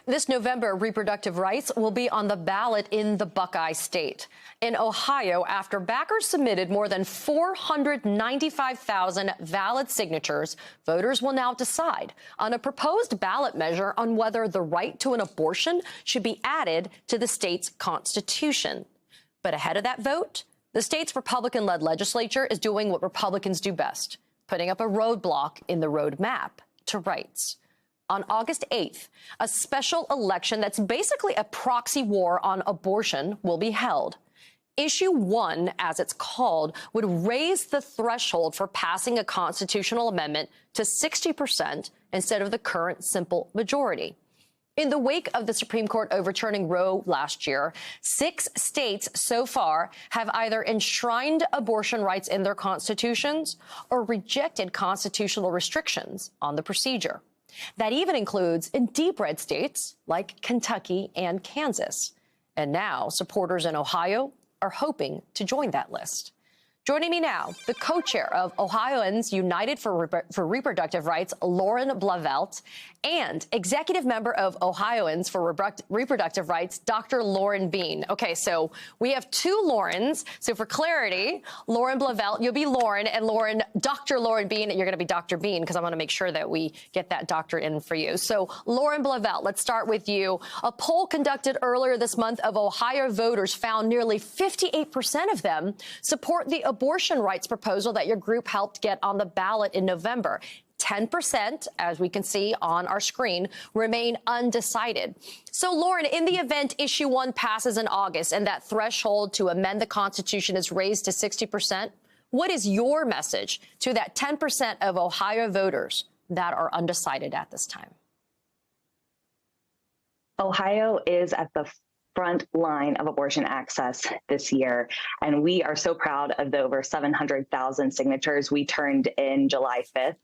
This November, reproductive rights will be on the ballot in the Buckeye State. In Ohio, after backers submitted more than 495,000 valid signatures, voters will now decide on a proposed ballot measure on whether the right to an abortion should be added to the state's constitution. But ahead of that vote, the state's Republican-led legislature is doing what Republicans do best, putting up a roadblock in the roadmap to rights. On August 8th, a special election that's basically a proxy war on abortion will be held. Issue 1, as it's called, would raise the threshold for passing a constitutional amendment to 60% instead of the current simple majority. In the wake of the Supreme Court overturning Roe last year, 6 states so far have either enshrined abortion rights in their constitutions or rejected constitutional restrictions on the procedure. That even includes in deep red states like Kentucky and Kansas. And now supporters in Ohio are hoping to join that list. Joining me now, the co-chair of Ohioans United for Reproductive Rights, Lauren Blavelt, and executive member of Ohioans for Reproductive Rights, Dr. Lauren Bean. Okay, so we have 2 Laurens. So for clarity, Lauren Blavelt, you'll be Lauren, and Dr. Lauren Bean, you're going to be Dr. Bean, because I want to make sure that we get that doctor in for you. So Lauren Blavelt, let's start with you. A poll conducted earlier this month of Ohio voters found nearly 58% of them support the abortion rights proposal that your group helped get on the ballot in November. 10%, as we can see on our screen, remain undecided. So, Lauren, in the event Issue 1 passes in August and that threshold to amend the Constitution is raised to 60%, what is your message to that 10% of Ohio voters that are undecided at this time? Ohio is at the front line of abortion access this year, and we are so proud of the over 700,000 signatures we turned in July 5th.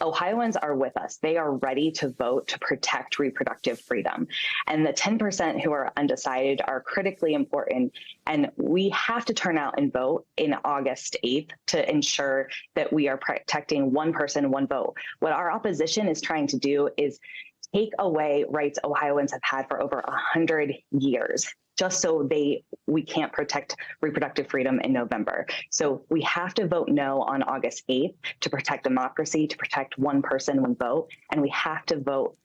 Ohioans are with us. They are ready to vote to protect reproductive freedom. And the 10% who are undecided are critically important. And we have to turn out and vote in August 8th to ensure that we are protecting one person, one vote. What our opposition is trying to do is take away rights Ohioans have had for over 100 years, just so we can't protect reproductive freedom in November. So we have to vote no on August 8th to protect democracy, to protect one person, one vote, and we have to vote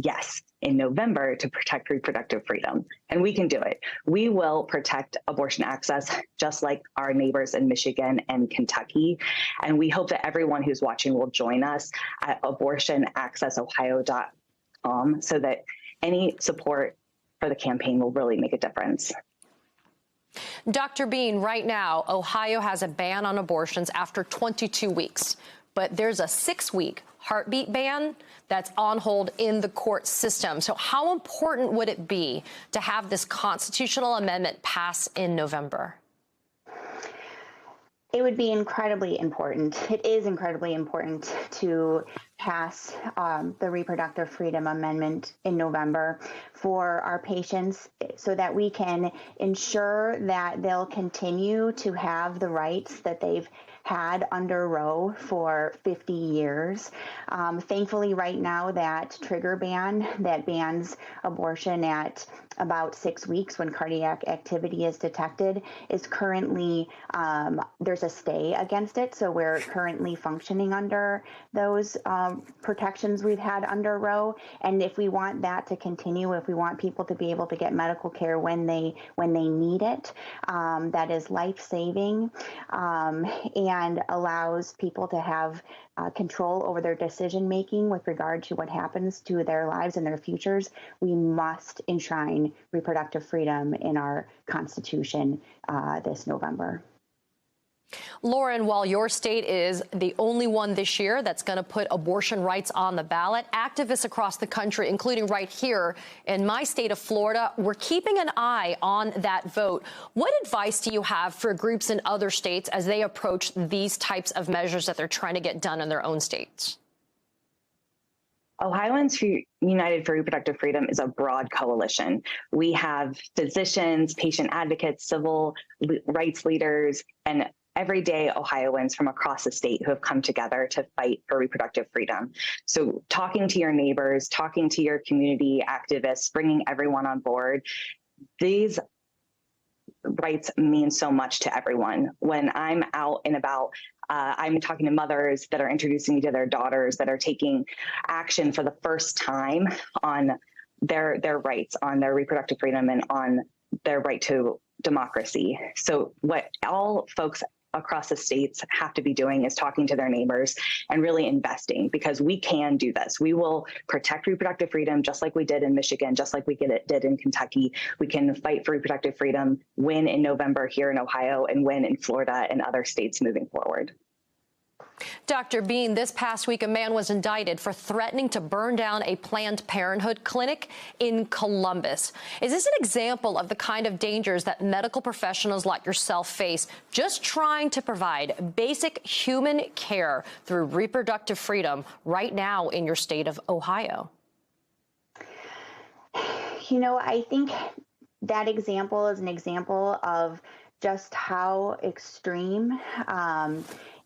yes in November to protect reproductive freedom. And we can do it. We will protect abortion access just like our neighbors in Michigan and Kentucky. And we hope that everyone who's watching will join us at abortionaccessohio.com so that any support for the campaign will really make a difference. Dr. Bean, right now, Ohio has a ban on abortions after 22 weeks, but there's a 6-week heartbeat ban that's on hold in the court system. So how important would it be to have this constitutional amendment pass in November? It would be incredibly important. It is incredibly important to pass the Reproductive Freedom Amendment in November for our patients so that we can ensure that they'll continue to have the rights that they've had under Roe for 50 years. Thankfully, right now, that trigger ban that bans abortion at about 6 weeks when cardiac activity is detected is currently, there's a stay against it. So we're currently functioning under those protections we've had under Roe. And if we want that to continue, if we want people to be able to get medical care when they need it, that is life-saving and allows people to have control over their decision-making with regard to what happens to their lives and their futures, we must enshrine reproductive freedom in our Constitution this November. Lauren, while your state is the only one this year that's going to put abortion rights on the ballot, activists across the country, including right here in my state of Florida, we're keeping an eye on that vote. What advice do you have for groups in other states as they approach these types of measures that they're trying to get done in their own states? Ohioans United for Reproductive Freedom is a broad coalition. We have physicians, patient advocates, civil rights leaders, and everyday Ohioans from across the state who have come together to fight for reproductive freedom. So talking to your neighbors, talking to your community activists, bringing everyone on board, these rights mean so much to everyone. When I'm out and about, I'm talking to mothers that are introducing me to their daughters that are taking action for the first time on their rights, on their reproductive freedom, and on their right to democracy. So what all folks across the states have to be doing is talking to their neighbors and really investing, because we can do this. We will protect reproductive freedom just like we did in Michigan, just like we did in Kentucky. We can fight for reproductive freedom, win in November here in Ohio, and win in Florida and other states moving forward. Dr. Bean, this past week, a man was indicted for threatening to burn down a Planned Parenthood clinic in Columbus. Is this an example of the kind of dangers that medical professionals like yourself face just trying to provide basic human care through reproductive freedom right now in your state of Ohio? You know, I think that example is an example of just how extreme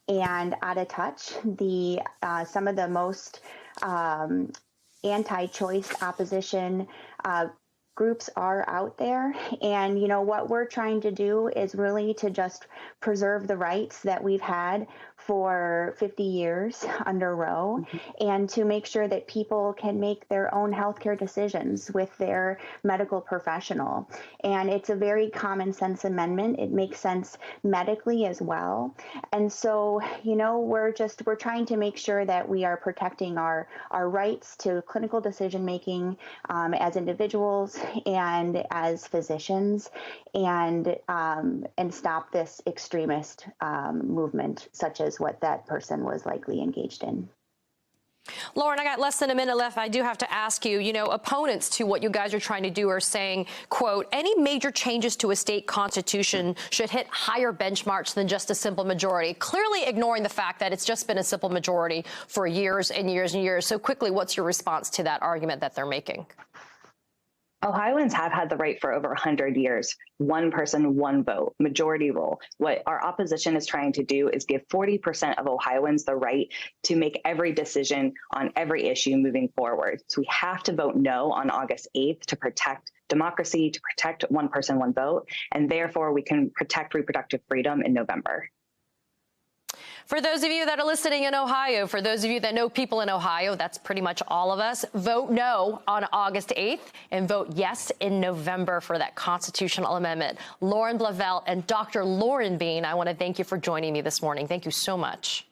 and out of touch some of the most anti-choice opposition groups are out there. And, you know, what we're trying to do is really to just preserve the rights that we've had for 50 years under Roe, and to make sure that people can make their own healthcare decisions with their medical professional. And it's a very common sense amendment. It makes sense medically as well. And so, you know, we're trying to make sure that we are protecting our rights to clinical decision making as individuals and as physicians, and stop this extremist movement, such as what that person was likely engaged in. Lauren, I got less than a minute left. I do have to ask you, you know, opponents to what you guys are trying to do are saying, quote, any major changes to a state constitution should hit higher benchmarks than just a simple majority, clearly ignoring the fact that it's just been a simple majority for years and years and years. So quickly, what's your response to that argument that they're making? Ohioans have had the right for over 100 years. One person, one vote, majority rule. What our opposition is trying to do is give 40% of Ohioans the right to make every decision on every issue moving forward. So we have to vote no on August 8th to protect democracy, to protect one person, one vote, and therefore we can protect reproductive freedom in November. For those of you that are listening in Ohio, for those of you that know people in Ohio, that's pretty much all of us, vote no on August 8th and vote yes in November for that constitutional amendment. Lauren Blavelt and Dr. Lauren Bean, I want to thank you for joining me this morning. Thank you so much.